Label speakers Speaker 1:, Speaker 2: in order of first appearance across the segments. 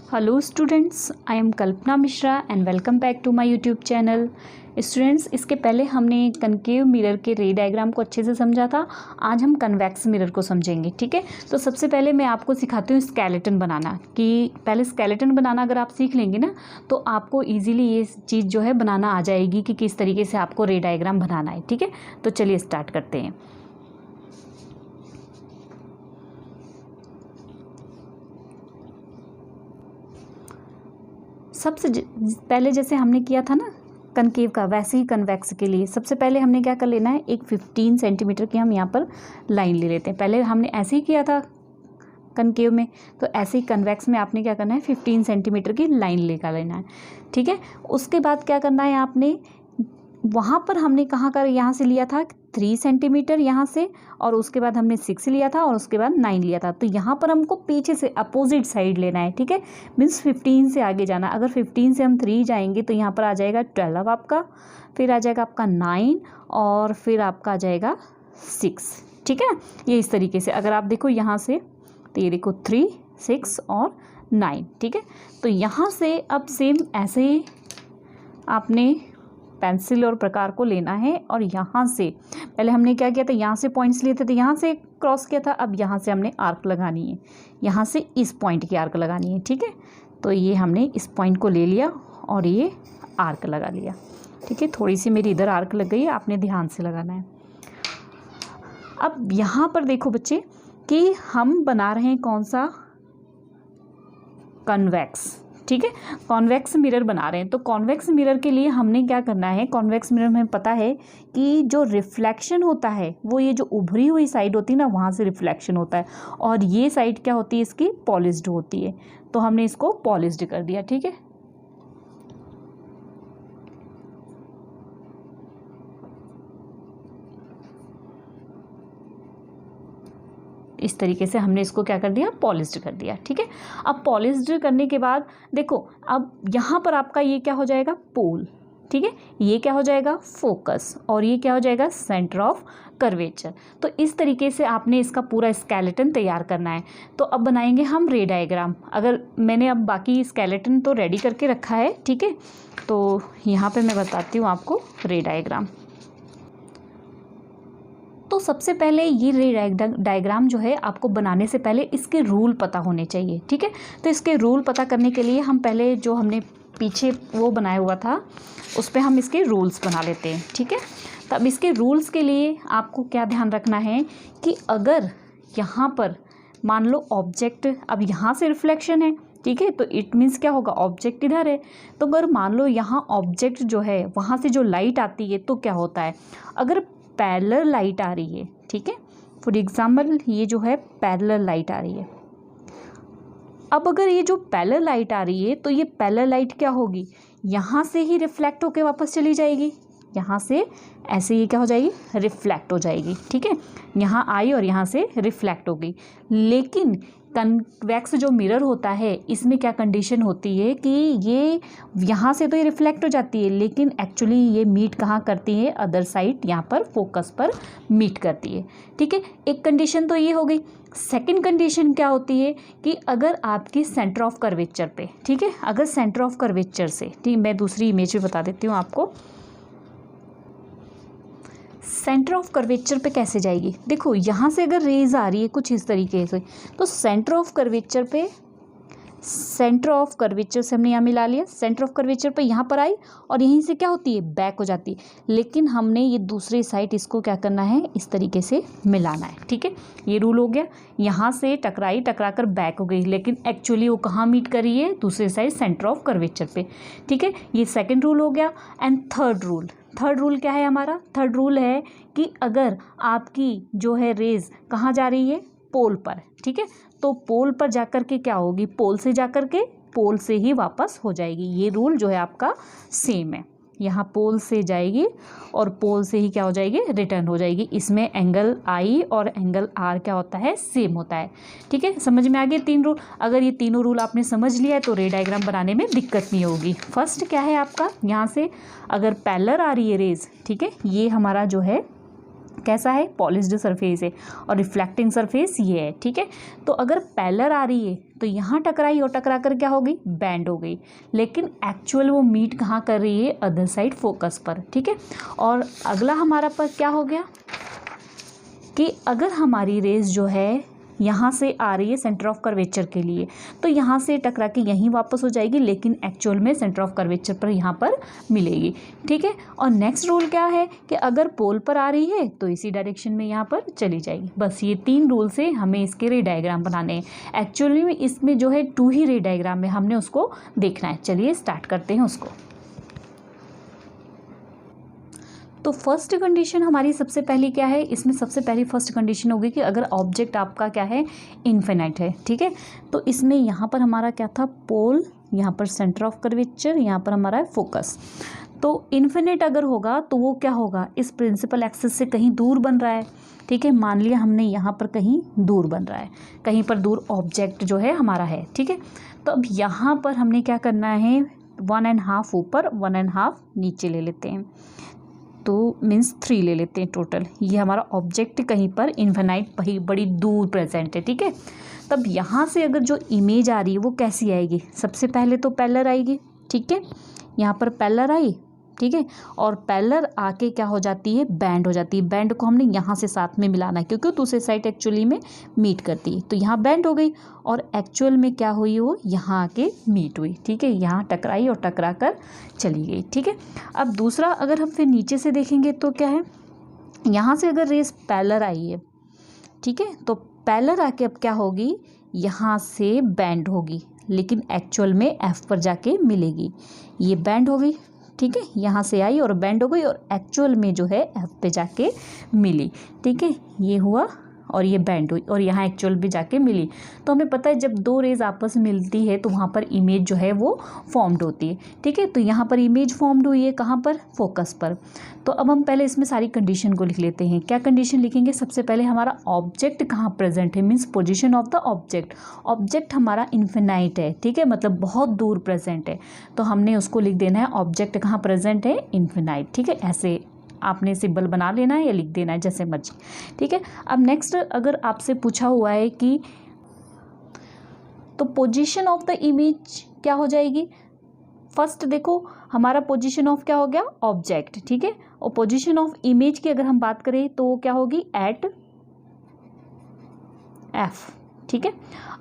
Speaker 1: Hello students, I am Kalpana Mishra and welcome back to my YouTube channel. Students, इसके पहले हमने concave mirror के रे डायग्राम को अच्छे से समझा था। आज हम कन्वेक्स मिरर को समझेंगे। ठीक है, तो सबसे पहले मैं आपको सिखाती हूँ स्केलेटन बनाना। कि पहले स्केलेटन बनाना अगर आप सीख लेंगे ना तो आपको ईजिली ये चीज़ जो है बनाना आ जाएगी कि किस तरीके से आपको रे डायग्राम बनाना है। ठीक है, तो चलिए स्टार्ट करते हैं। सबसे पहले जैसे हमने किया था ना कनकेव का, वैसे ही कन्वेक्स के लिए सबसे पहले हमने क्या कर लेना है, एक 15 सेंटीमीटर की हम यहाँ पर लाइन ले लेते हैं। पहले हमने ऐसे ही किया था कनकेव में, तो ऐसे ही कन्वेक्स में आपने क्या करना है, 15 सेंटीमीटर की लाइन लेकर लेना है। ठीक है, उसके बाद क्या करना है आपने, वहाँ पर हमने कहाँ का यहाँ से लिया था 3 सेंटीमीटर यहाँ से, और उसके बाद हमने 6 लिया था और उसके बाद 9 लिया था। तो यहाँ पर हमको पीछे से अपोजिट साइड लेना है। ठीक है, मीन्स 15 से आगे जाना। अगर 15 से हम 3 जाएंगे तो यहाँ पर आ जाएगा 12 आपका, फिर आ जाएगा आपका 9 और फिर आपका आ जाएगा 6। ठीक है, ये इस तरीके से अगर आप देखो यहाँ से, तो ये देखो 3, 6 और 9। ठीक है, तो यहाँ से अब सेम ऐसे ही आपने पेंसिल और प्रकार को लेना है और यहाँ से पहले हमने क्या किया था, यहाँ से पॉइंट्स लिए थे तो यहाँ से क्रॉस किया था। अब यहाँ से हमने आर्क लगानी है, यहाँ से इस पॉइंट की आर्क लगानी है। ठीक है, तो ये हमने इस पॉइंट को ले लिया और ये आर्क लगा लिया। ठीक है, थोड़ी सी मेरी इधर आर्क लग गई है, आपने ध्यान से लगाना है। अब यहाँ पर देखो बच्चे कि हम बना रहे हैं कौन सा, कन्वेक्स। ठीक है, कॉन्वेक्स मिरर बना रहे हैं। तो कॉन्वेक्स मिरर के लिए हमने क्या करना है, कॉन्वेक्स मिरर में पता है कि जो रिफ्लेक्शन होता है वो ये जो उभरी हुई साइड होती है ना, वहाँ से रिफ्लेक्शन होता है, और ये साइड क्या होती है इसकी, पॉलिश्ड होती है। तो हमने इसको पॉलिश्ड कर दिया। ठीक है, इस तरीके से हमने इसको क्या कर दिया, पॉलिश्ड कर दिया। ठीक है, अब पॉलिश्ड करने के बाद देखो, अब यहाँ पर आपका ये क्या हो जाएगा, पोल। ठीक है, ये क्या हो जाएगा, फोकस, और ये क्या हो जाएगा, सेंटर ऑफ कर्वेचर। तो इस तरीके से आपने इसका पूरा स्केलेटन तैयार करना है। तो अब बनाएंगे हम रे डायग्राम। अगर मैंने अब बाकी स्केलेटन तो रेडी करके रखा है। ठीक है, तो यहाँ पर मैं बताती हूँ आपको रे डायग्राम। तो सबसे पहले ये रे डायग्राम जो है आपको बनाने से पहले इसके रूल पता होने चाहिए। ठीक है, तो इसके रूल पता करने के लिए हम पहले जो हमने पीछे वो बनाया हुआ था उस पर हम इसके रूल्स बना लेते हैं। ठीक है, तब इसके रूल्स के लिए आपको क्या ध्यान रखना है कि अगर यहाँ पर मान लो ऑब्जेक्ट, अब यहाँ से रिफ्लेक्शन है। ठीक है, तो इट मीन्स क्या होगा, ऑब्जेक्ट इधर है। तो अगर मान लो यहाँ ऑब्जेक्ट जो है वहाँ से जो लाइट आती है तो क्या होता है, अगर पैरेलल लाइट आ रही है, ठीक है, फॉर एग्जाम्पल ये जो है पैरेलल लाइट आ रही है। अब अगर ये जो पैरेलल लाइट आ रही है तो ये पैरेलल लाइट क्या होगी, यहाँ से ही रिफ्लेक्ट होके वापस चली जाएगी। यहाँ से ऐसे ये क्या हो जाएगी, रिफ्लेक्ट हो जाएगी। ठीक है, यहाँ आई और यहाँ से रिफ्लेक्ट हो गई। लेकिन कन्वेक्स जो मिरर होता है इसमें क्या कंडीशन होती है कि ये यहाँ से तो ये रिफ्लेक्ट हो जाती है, लेकिन एक्चुअली ये मीट कहाँ करती है, अदर साइड यहाँ पर फोकस पर मीट करती है। ठीक है, एक कंडीशन तो ये हो गई। सेकंड कंडीशन क्या होती है कि अगर आपकी सेंटर ऑफ कर्वेचर पे, ठीक है, अगर सेंटर ऑफ कर्वेचर से, ठीक, मैं दूसरी इमेज में बता देती हूँ आपको, सेंटर ऑफ कर्वेचर पे कैसे जाएगी। देखो यहाँ से अगर रेज आ रही है कुछ इस तरीके से, तो सेंटर ऑफ कर्वेचर पे, सेंटर ऑफ कर्वेचर से हमने यहाँ मिला लिया, सेंटर ऑफ कर्वेचर पे यहाँ पर आई और यहीं से क्या होती है, बैक हो जाती है। लेकिन हमने ये दूसरी साइड इसको क्या करना है, इस तरीके से मिलाना है। ठीक है, ये रूल हो गया। यहाँ से टकराई, टकरा कर बैक हो गई, लेकिन एक्चुअली वो कहाँ मीट कर रही है, दूसरी साइड सेंटर ऑफ कर्वेचर पे। ठीक है, ये सेकेंड रूल हो गया। एंड थर्ड रूल क्या है हमारा, थर्ड रूल है कि अगर आपकी जो है रेज कहाँ जा रही है, पोल पर। ठीक है, तो पोल पर जाकर के क्या होगी, पोल से जाकर के पोल से ही वापस हो जाएगी। ये रूल जो है आपका सेम है, यहाँ पोल से जाएगी और पोल से ही क्या हो जाएगी, रिटर्न हो जाएगी। इसमें एंगल आई और एंगल आर क्या होता है, सेम होता है। ठीक है, समझ में आ गए 3 रूल। अगर ये तीनों रूल आपने समझ लिया है तो रे डायग्राम बनाने में दिक्कत नहीं होगी। फर्स्ट क्या है आपका, यहाँ से अगर पैरेलल आ रही है रेज, ठीक है, ये हमारा जो है कैसा है, पॉलिश्ड सरफेस है, और रिफ्लेक्टिंग सरफेस ये है, ठीक है। तो अगर पैरेलल आ रही है तो यहाँ टकराई और टकरा कर क्या हो गई, बेंड हो गई, लेकिन एक्चुअल वो मीट कहाँ कर रही है, अदर साइड फोकस पर, ठीक है। और अगला हमारा पर क्या हो गया कि अगर हमारी रेस जो है यहाँ से आ रही है सेंटर ऑफ कर्वेचर के लिए, तो यहाँ से टकरा के यहीं वापस हो जाएगी, लेकिन एक्चुअल में सेंटर ऑफ कर्वेचर पर यहाँ पर मिलेगी, ठीक है। और नेक्स्ट रूल क्या है कि अगर पोल पर आ रही है तो इसी डायरेक्शन में यहाँ पर चली जाएगी। बस ये 3 रूल से हमें इसके रे डायग्राम बनाने हैं। एक्चुअली में इसमें जो है 2 ही रे डायग्राम में हमने उसको देखना है। चलिए स्टार्ट करते हैं उसको। तो फर्स्ट कंडीशन हमारी सबसे पहली क्या है, इसमें सबसे पहली फर्स्ट कंडीशन होगी कि अगर ऑब्जेक्ट आपका क्या है, इन्फिनाइट है, ठीक है। तो इसमें यहाँ पर हमारा क्या था, पोल, यहाँ पर सेंटर ऑफ कर्वेचर, यहाँ पर हमारा है फोकस। तो इन्फिनिट अगर होगा तो वो क्या होगा, इस प्रिंसिपल एक्सिस से कहीं दूर बन रहा है, ठीक है। मान लिया हमने यहाँ पर कहीं दूर बन रहा है, कहीं पर दूर ऑब्जेक्ट जो है हमारा है, ठीक है। तो अब यहाँ पर हमने क्या करना है, 1.5 ऊपर 1.5 नीचे ले लेते हैं, तो मीन्स 3 ले लेते हैं टोटल। ये हमारा ऑब्जेक्ट कहीं पर इन्फिनाइट बड़ी दूर प्रेजेंट है, ठीक है। तब यहाँ से अगर जो इमेज आ रही है वो कैसी आएगी, सबसे पहले तो पैरेलल आएगी, ठीक है। यहाँ पर पैरेलल आई, ठीक है, और पैरेलल आके क्या हो जाती है, बैंड हो जाती है। बैंड को हमने यहाँ से साथ में मिलाना है क्योंकि दूसरे साइड एक्चुअली में मीट करती है, तो यहाँ बैंड हो गई और एक्चुअल में क्या हुई, वो यहाँ आके मीट हुई, ठीक है। यहाँ टकराई और टकरा कर चली गई, ठीक है। अब दूसरा अगर हम फिर नीचे से देखेंगे तो क्या है, यहाँ से अगर रेस पैरेलल आई है, ठीक है, तो पैरेलल आके अब क्या होगी, यहाँ से बैंड होगी, लेकिन एक्चुअल में एफ पर जाके मिलेगी। ये बैंड हो गई, ठीक है, यहाँ से आई और बैंड हो गई और एक्चुअल में जो है एफ पे जाके मिली, ठीक है। ये हुआ और ये बैंड हुई और यहाँ एक्चुअल भी जाके मिली। तो हमें पता है जब 2 रेज आपस में मिलती है तो वहाँ पर इमेज जो है वो फॉर्म्ड होती है, ठीक है। तो यहाँ पर इमेज फॉर्म्ड हुई है कहाँ पर, फोकस पर। तो अब हम पहले इसमें सारी कंडीशन को लिख लेते हैं। क्या कंडीशन लिखेंगे, सबसे पहले हमारा ऑब्जेक्ट कहाँ प्रेजेंट है, means position of the object. Object हमारा इन्फिनाइट है, ठीक है, मतलब बहुत दूर प्रेजेंट है, तो हमने उसको लिख देना है ऑब्जेक्ट कहाँ प्रेजेंट है, इन्फिनाइट, ठीक है। ऐसे आपने सिंबल बना लेना है या लिख देना है जैसे मर्जी, ठीक है। अब नेक्स्ट अगर आपसे पूछा हुआ है कि तो पोजीशन ऑफ द इमेज क्या हो जाएगी, फर्स्ट देखो हमारा पोजीशन ऑफ क्या हो गया, ऑब्जेक्ट, ठीक है। और पोजीशन ऑफ इमेज की अगर हम बात करें तो क्या होगी, एट एफ, ठीक है।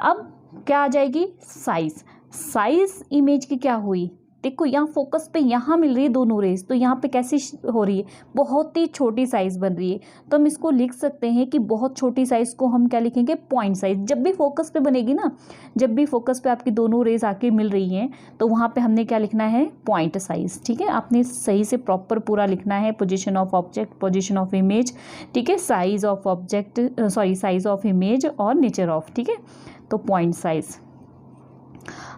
Speaker 1: अब क्या आ जाएगी, साइज। साइज इमेज की क्या हुई, देखो यहाँ फोकस पे यहाँ मिल रही है दोनों रेज, तो यहाँ पे कैसी हो रही है, बहुत ही छोटी साइज़ बन रही है। तो हम इसको लिख सकते हैं कि बहुत छोटी साइज़ को हम क्या लिखेंगे, पॉइंट साइज। जब भी फोकस पे बनेगी ना, जब भी फोकस पे आपकी दोनों रेज आके मिल रही हैं तो वहाँ पे हमने क्या लिखना है, पॉइंट साइज, ठीक है। आपने सही से प्रॉपर पूरा लिखना है, position of object, position of image, ठीक है, size of object, sorry size of image और नेचर ऑफ, ठीक है, तो पॉइंट साइज।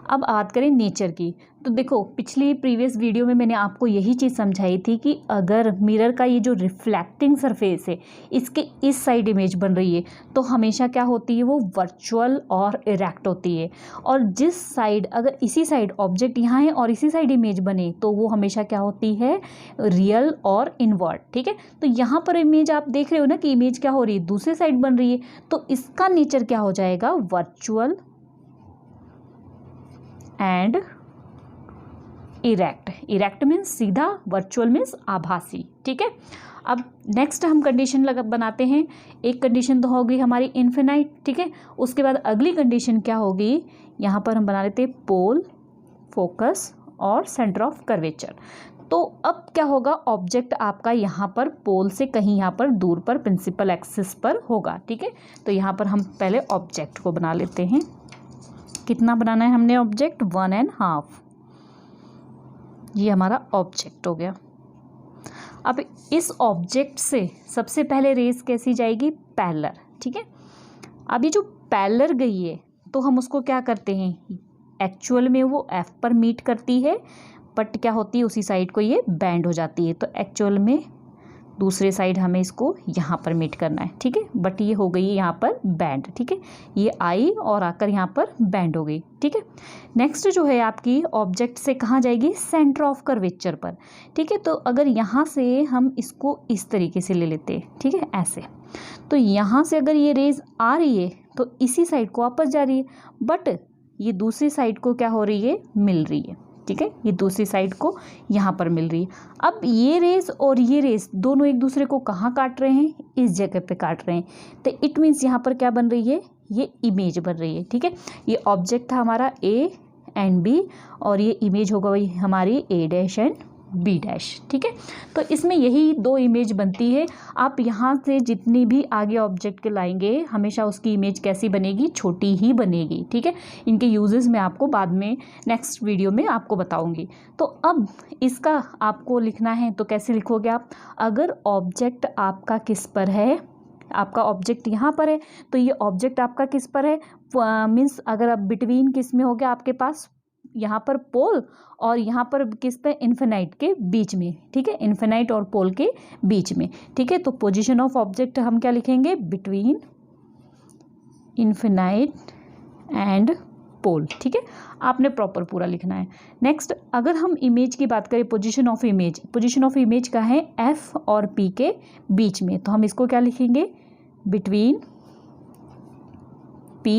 Speaker 1: अब बात करें नेचर की, तो देखो पिछली प्रीवियस वीडियो में मैंने आपको यही चीज़ समझाई थी कि अगर मिरर का ये जो रिफ्लेक्टिंग सरफेस है इसके इस साइड इमेज बन रही है तो हमेशा क्या होती है, वो वर्चुअल और इरेक्ट होती है। और जिस साइड अगर इसी साइड ऑब्जेक्ट यहाँ है और इसी साइड इमेज बने तो वो हमेशा क्या होती है, रियल और इनवर्ट, ठीक है। तो यहाँ पर इमेज आप देख रहे हो ना कि इमेज क्या हो रही है, दूसरी साइड बन रही है, तो इसका नेचर क्या हो जाएगा, virtual and erect. Erect means सीधा, वर्चुअल मीन्स आभासी, ठीक है। अब नेक्स्ट हम कंडीशन बनाते हैं। एक कंडीशन तो होगी हमारी इन्फिनाइट, ठीक है। उसके बाद अगली कंडीशन क्या होगी, यहाँ पर हम बना लेते हैं पोल, फोकस और सेंटर ऑफ कर्वेचर। तो अब क्या होगा, ऑब्जेक्ट आपका यहाँ पर पोल से कहीं यहाँ पर दूर पर प्रिंसिपल एक्सिस पर होगा, ठीक है। तो यहाँ पर हम पहले ऑब्जेक्ट को बना लेते हैं। कितना बनाना है हमने ऑब्जेक्ट, 1.5, ये हमारा ऑब्जेक्ट हो गया। अब इस ऑब्जेक्ट से सबसे पहले रेस कैसी जाएगी, पैरेलल, ठीक है। अब ये जो पैरेलल गई है तो हम उसको क्या करते हैं, एक्चुअल में वो एफ पर मीट करती है, बट क्या होती है उसी साइड को ये बैंड हो जाती है, तो एक्चुअल में दूसरे साइड हमें इसको यहाँ पर मीट करना है, ठीक है। बट ये हो गई यहाँ पर बैंड, ठीक है, ये आई और आकर यहाँ पर बैंड हो गई, ठीक है। नेक्स्ट जो है आपकी ऑब्जेक्ट से कहाँ जाएगी, सेंटर ऑफ कर्वेचर पर, ठीक है। तो अगर यहाँ से हम इसको इस तरीके से ले लेते हैं, ठीक है, ऐसे, तो यहाँ से अगर ये रेज आ रही है तो इसी साइड को वापस जा रही है, बट ये दूसरी साइड को क्या हो रही है, मिल रही है, ठीक है, ये दूसरी साइड को यहाँ पर मिल रही है। अब ये रेस और ये रेस दोनों एक दूसरे को कहाँ काट रहे हैं, इस जगह पे काट रहे हैं, तो इट मीन्स यहाँ पर क्या बन रही है, ये इमेज बन रही है, ठीक है। ये ऑब्जेक्ट था हमारा ए एंड बी और ये इमेज होगा वही हमारी ए डैश एंड बी डैश, ठीक है। तो इसमें यही दो इमेज बनती है। आप यहाँ से जितनी भी आगे ऑब्जेक्ट के लाएंगे हमेशा उसकी इमेज कैसी बनेगी, छोटी ही बनेगी, ठीक है। इनके यूजेस मैं आपको बाद में नेक्स्ट वीडियो में आपको बताऊंगी। तो अब इसका आपको लिखना है तो कैसे लिखोगे आप, अगर ऑब्जेक्ट आपका किस पर है, आपका ऑब्जेक्ट यहाँ पर है तो ये ऑब्जेक्ट आपका किस पर है, मीन्स अगर आप बिटवीन किस में हो गया आपके पास, यहाँ पर पोल और यहाँ पर किस पे, इन्फिनाइट के बीच में, ठीक है, इन्फिनाइट और पोल के बीच में, ठीक है। तो पोजीशन ऑफ ऑब्जेक्ट हम क्या लिखेंगे, बिटवीन इन्फिनाइट एंड पोल, ठीक है। आपने प्रॉपर पूरा लिखना है। नेक्स्ट अगर हम इमेज की बात करें, position of image, position of image का है एफ और पी के बीच में, तो हम इसको क्या लिखेंगे, बिटवीन पी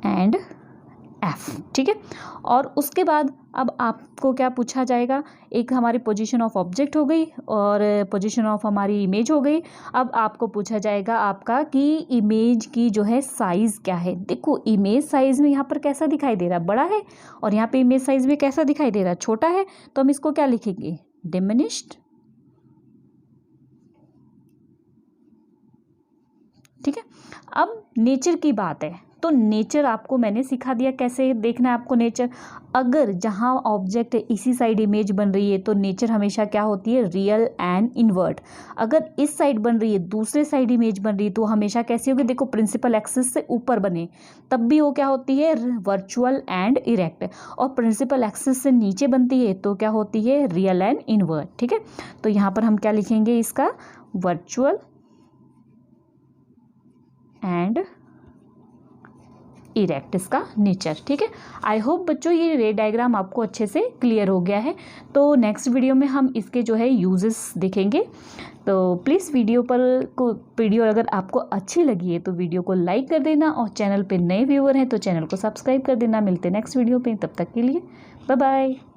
Speaker 1: एंड एफ, ठीक है। और उसके बाद अब आपको क्या पूछा जाएगा, एक हमारी पोजीशन ऑफ ऑब्जेक्ट हो गई और पोजीशन ऑफ हमारी इमेज हो गई। अब आपको पूछा जाएगा आपका कि इमेज की जो है साइज़ क्या है। देखो इमेज साइज़ में यहाँ पर कैसा दिखाई दे रहा है, बड़ा है, और यहाँ पे इमेज साइज़ में कैसा दिखाई दे रहा है, छोटा है। तो हम इसको क्या लिखेंगे, डिमिनिश्ड, ठीक है। अब नेचर की बात है तो नेचर आपको मैंने सिखा दिया कैसे देखना है आपको नेचर। अगर जहाँ ऑब्जेक्ट है इसी साइड इमेज बन रही है तो नेचर हमेशा क्या होती है, रियल एंड इन्वर्ट। अगर इस साइड बन रही है, दूसरे साइड इमेज बन रही है तो हमेशा कैसी होगी, देखो प्रिंसिपल एक्सिस से ऊपर बने तब भी वो क्या होती है, वर्चुअल एंड इरेक्ट, और प्रिंसिपल एक्सिस से नीचे बनती है तो क्या होती है, रियल एंड इन्वर्ट, ठीक है। तो यहाँ पर हम क्या लिखेंगे, इसका वर्चुअल एंड इरेक्ट, इसका नेचर, ठीक है। आई होप बच्चों ये रे डायग्राम आपको अच्छे से क्लियर हो गया है। तो नेक्स्ट वीडियो में हम इसके जो है यूजेस देखेंगे। तो प्लीज़ वीडियो अगर आपको अच्छी लगी है तो वीडियो को लाइक कर देना, और चैनल पे नए व्यूअर हैं तो चैनल को सब्सक्राइब कर देना। मिलते हैं नेक्स्ट वीडियो पे, तब तक के लिए बाय बाय।